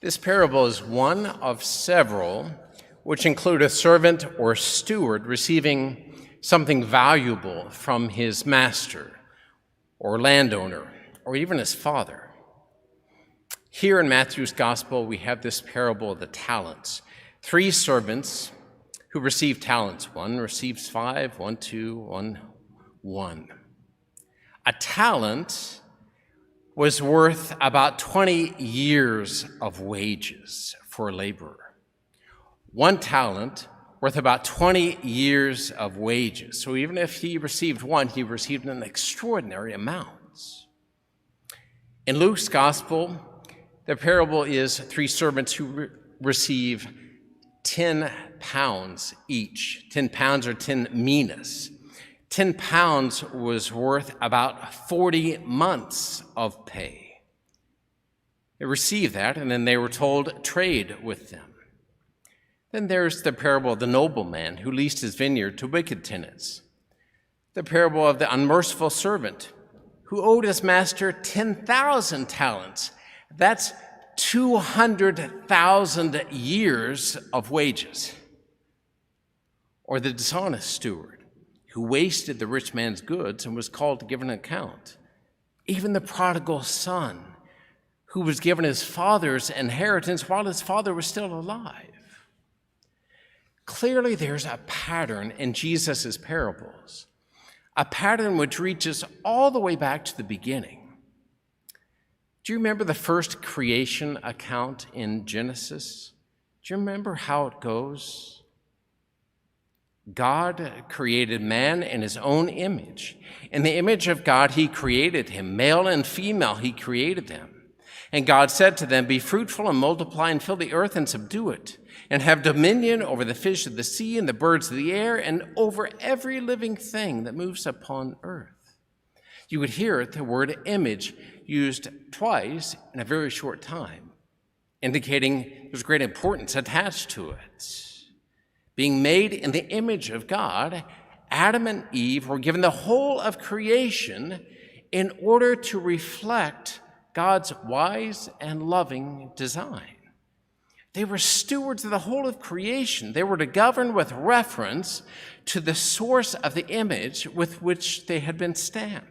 This parable is one of several which include a servant or steward receiving something valuable from his master or landowner or even his father. Here in Matthew's gospel, we have this parable of the talents. 3 servants who receive talents. One receives 5, 1, 2, 1, 1. A talent was worth about 20 years of wages for a laborer. 1 talent worth about 20 years of wages. So even if he received 1, he received an extraordinary amount. In Luke's gospel, the parable is 3 servants who receive 10 pounds each. 10 pounds or 10 minas. 10 pounds was worth about 40 months of pay. They received that, and then they were told, trade with them. Then there's the parable of the nobleman who leased his vineyard to wicked tenants. The parable of the unmerciful servant who owed his master 10,000 talents. That's 200,000 years of wages. Or the dishonest steward who wasted the rich man's goods and was called to give an account. Even the prodigal son who was given his father's inheritance while his father was still alive. Clearly, there's a pattern in Jesus' parables, a pattern which reaches all the way back to the beginning. Do you remember the first creation account in Genesis? Do you remember how it goes? God created man in his own image. In the image of God, he created him. Male and female, he created them. And God said to them, "Be fruitful and multiply and fill the earth and subdue it, and have dominion over the fish of the sea and the birds of the air and over every living thing that moves upon earth." You would hear the word image used twice in a very short time, indicating there's great importance attached to it. Being made in the image of God, Adam and Eve were given the whole of creation in order to reflect God's wise and loving design. They were stewards of the whole of creation. They were to govern with reference to the source of the image with which they had been stamped.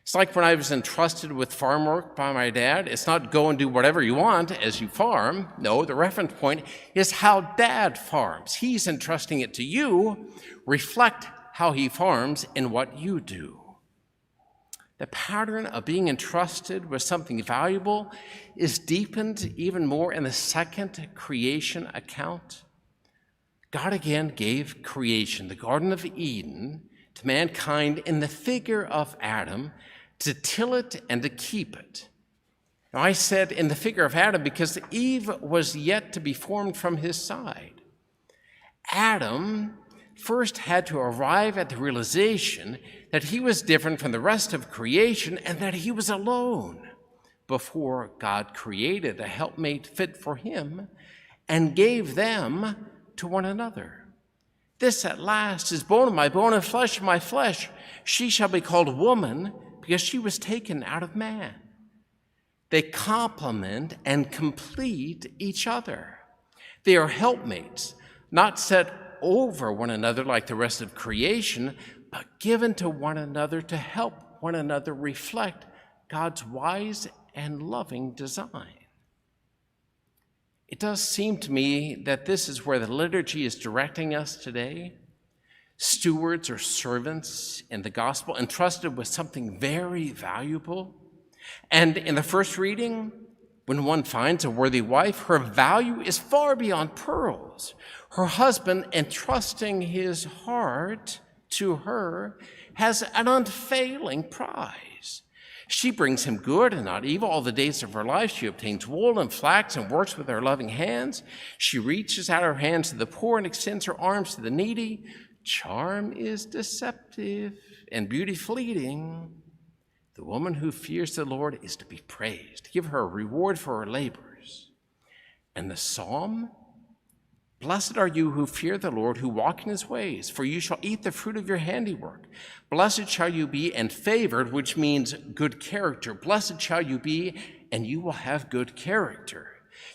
It's like when I was entrusted with farm work by my dad. It's not go and do whatever you want as you farm. No, the reference point is how Dad farms. He's entrusting it to you. Reflect how he farms in what you do. The pattern of being entrusted with something valuable is deepened even more in the second creation account. God again gave creation, the Garden of Eden, to mankind in the figure of Adam to till it and to keep it. Now, I said in the figure of Adam because Eve was yet to be formed from his side. Adam first had to arrive at the realization that he was different from the rest of creation and that he was alone before God created a helpmate fit for him and gave them to one another. This at last is bone of my bone and flesh of my flesh. She shall be called woman because she was taken out of man. They complement and complete each other. They are helpmates, not set over one another like the rest of creation, but given to one another to help one another reflect God's wise and loving design. It does seem to me that this is where the liturgy is directing us today. Stewards or servants in the gospel entrusted with something very valuable. And in the first reading, when one finds a worthy wife, her value is far beyond pearls. Her husband, entrusting his heart to her, has an unfailing prize. She brings him good and not evil all the days of her life. She obtains wool and flax and works with her loving hands. She reaches out her hands to the poor and extends her arms to the needy. Charm is deceptive and beauty fleeting. The woman who fears the Lord is to be praised. Give her a reward for her labors. And the psalm, blessed are you who fear the Lord, who walk in his ways, for you shall eat the fruit of your handiwork. Blessed shall you be and favored, which means good character. Blessed shall you be, and you will have good character.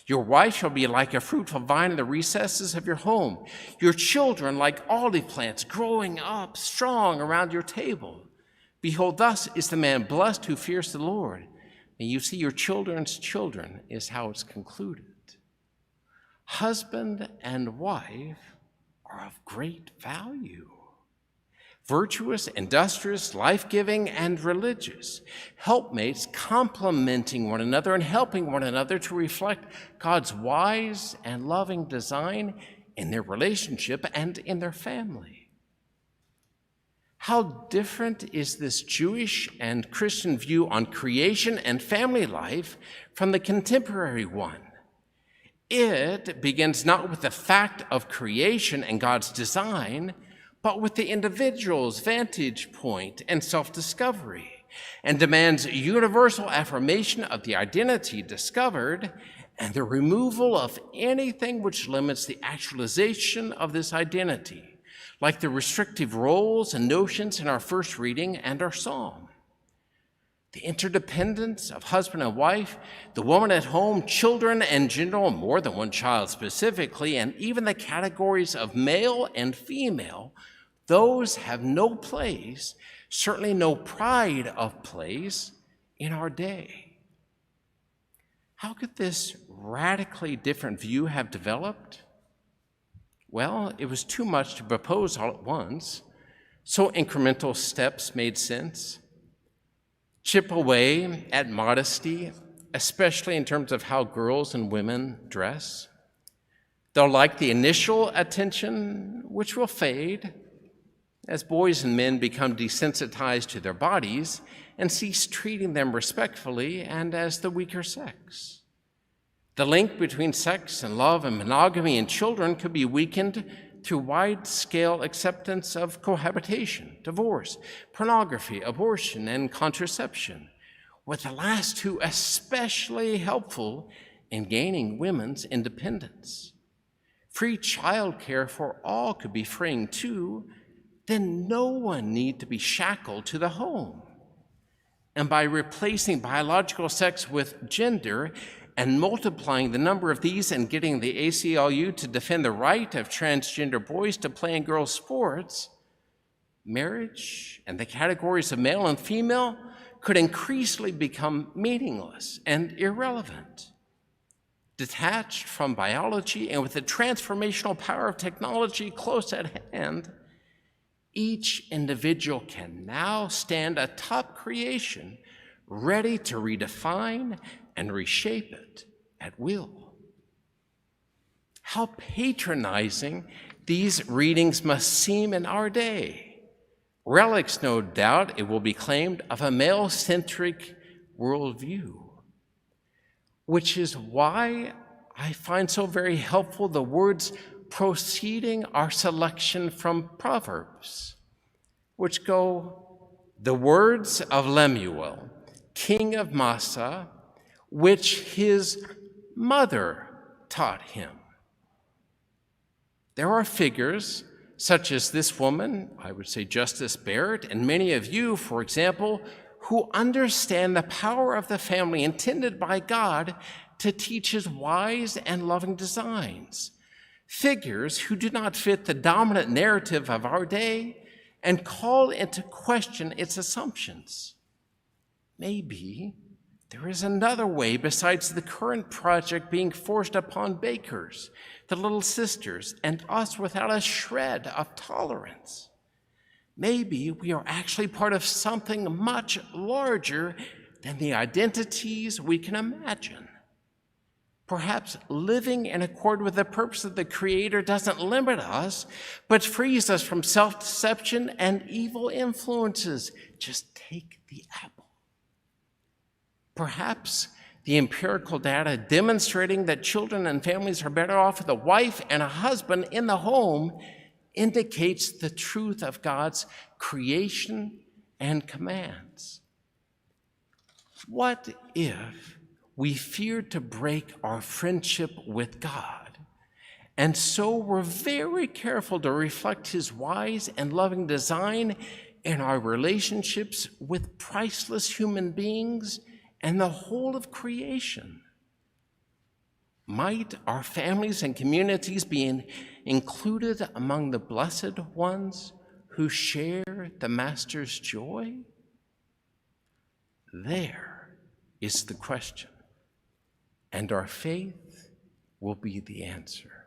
Your wife shall be like a fruitful vine in the recesses of your home, your children like olive plants growing up strong around your table. Behold, thus is the man blessed who fears the Lord. And you see, your children's children is how it's concluded. Husband and wife are of great value. Virtuous, industrious, life-giving, and religious. Helpmates complementing one another and helping one another to reflect God's wise and loving design in their relationship and in their family. How different is this Jewish and Christian view on creation and family life from the contemporary one? It begins not with the fact of creation and God's design, but with the individual's vantage point and self-discovery, and demands universal affirmation of the identity discovered and the removal of anything which limits the actualization of this identity, like the restrictive roles and notions in our first reading and our psalm. The interdependence of husband and wife, the woman at home, children and general, more than one child specifically, and even the categories of male and female, those have no place, certainly no pride of place, in our day. How could this radically different view have developed? Well, it was too much to propose all at once, so incremental steps made sense. Chip away at modesty, especially in terms of how girls and women dress. They'll like the initial attention, which will fade, as boys and men become desensitized to their bodies and cease treating them respectfully and as the weaker sex. The link between sex and love and monogamy and children could be weakened through wide-scale acceptance of cohabitation, divorce, pornography, abortion, and contraception, with the last two especially helpful in gaining women's independence. Free childcare for all could be freeing too. Then no one need to be shackled to the home. And by replacing biological sex with gender and multiplying the number of these and getting the ACLU to defend the right of transgender boys to play in girls' sports, marriage and the categories of male and female could increasingly become meaningless and irrelevant. Detached from biology and with the transformational power of technology close at hand, each individual can now stand atop creation, ready to redefine and reshape it at will. How patronizing these readings must seem in our day. Relics, no doubt, it will be claimed, of a male-centric worldview, which is why I find so very helpful the words proceeding our selection from Proverbs, which go, the words of Lemuel, king of Massa, which his mother taught him. There are figures such as this woman, I would say Justice Barrett, and many of you, for example, who understand the power of the family intended by God to teach his wise and loving designs. Figures who do not fit the dominant narrative of our day and call into question its assumptions. Maybe there is another way besides the current project being forced upon bakers, the little sisters, and us without a shred of tolerance. Maybe we are actually part of something much larger than the identities we can imagine. Perhaps living in accord with the purpose of the Creator doesn't limit us, but frees us from self-deception and evil influences. Just take the apple. Perhaps the empirical data demonstrating that children and families are better off with a wife and a husband in the home indicates the truth of God's creation and commands. What if we feared to break our friendship with God, and so we're very careful to reflect his wise and loving design in our relationships with priceless human beings and the whole of creation? Might our families and communities be included among the blessed ones who share the Master's joy? There is the question, and our faith will be the answer.